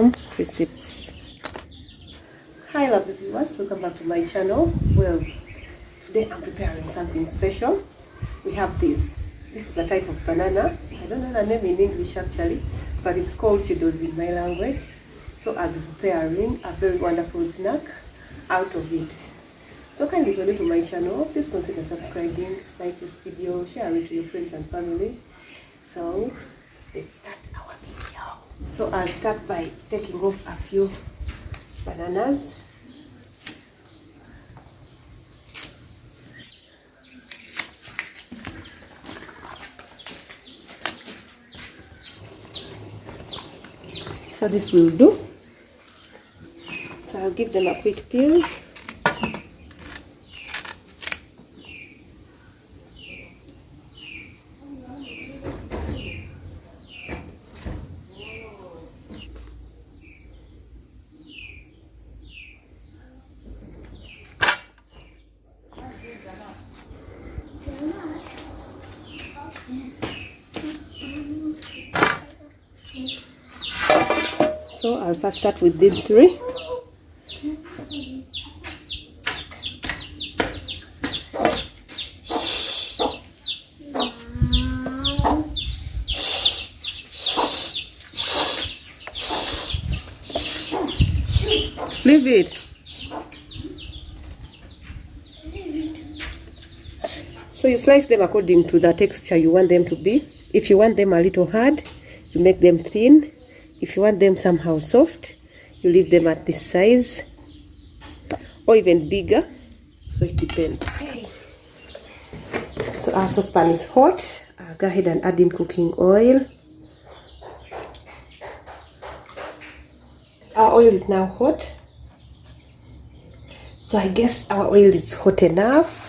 Crisps. Hi lovely viewers, welcome back to my channel. Well, today I'm preparing something special. We have this is a type of banana. I don't know the name in English actually, but it's called chidos in my language. So I'll be preparing a very wonderful snack out of it. So kindly, if you're new to my channel, please consider subscribing, like this video, share it to your friends and family. So let's start our video. So I'll start by taking off a few bananas. So this will do. So I'll give them a quick peel. So I'll first start with these three. Leave it. So you slice them according to the texture you want them to be. If you want them a little hard, you make them thin. If you want them somehow soft, you leave them at this size or even bigger. So it depends. So our saucepan is hot. I'll go ahead and add in cooking oil. Our oil is now hot. So I guess our oil is hot enough.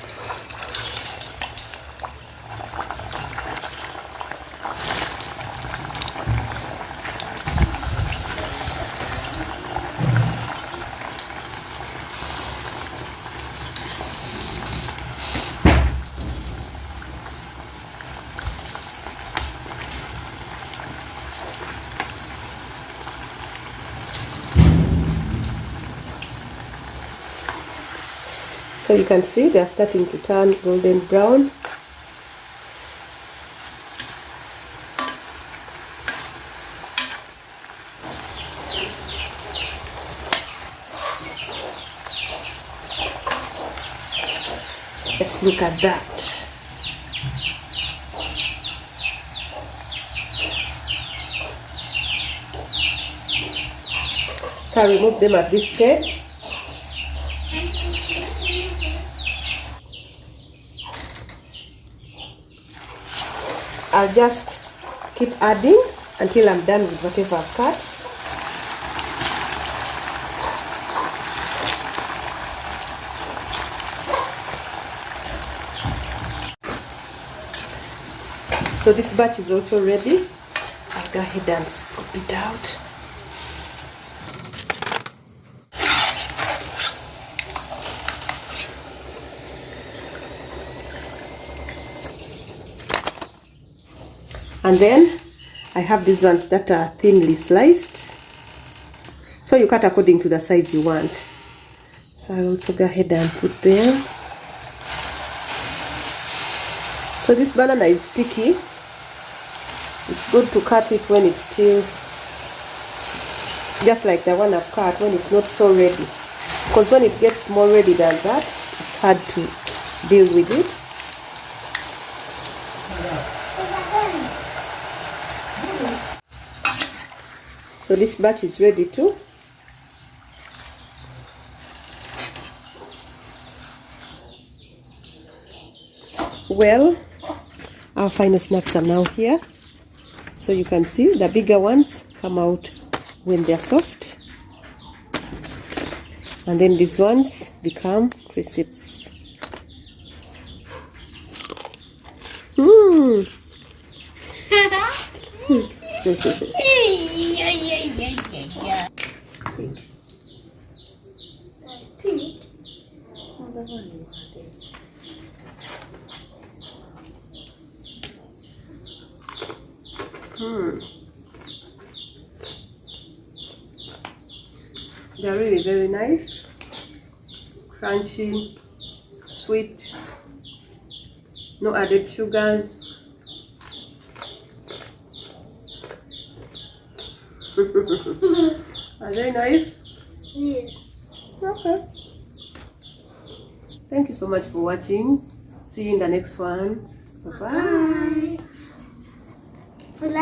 So you can see they are starting to turn golden brown. Just look at that. So I remove them at this stage. I'll just keep adding until I'm done with whatever I've cut. So this batch is also ready. I'll go ahead and scoop it out. And then I have these ones that are thinly sliced. So you cut according to the size you want. So I'll also go ahead and put them. So this banana is sticky. It's good to cut it when it's still, just like the one I've cut, when it's not so ready. Because when it gets more ready than that, it's hard to deal with it. So this batch is ready too. Well, our final snacks are now here. So you can see the bigger ones come out when they're soft. And then these ones become crisps. They're really very nice, crunchy, sweet, no added sugars. Are they nice? Yes. Okay. Thank you so much for watching. See you in the next one. Bye-bye. Bye.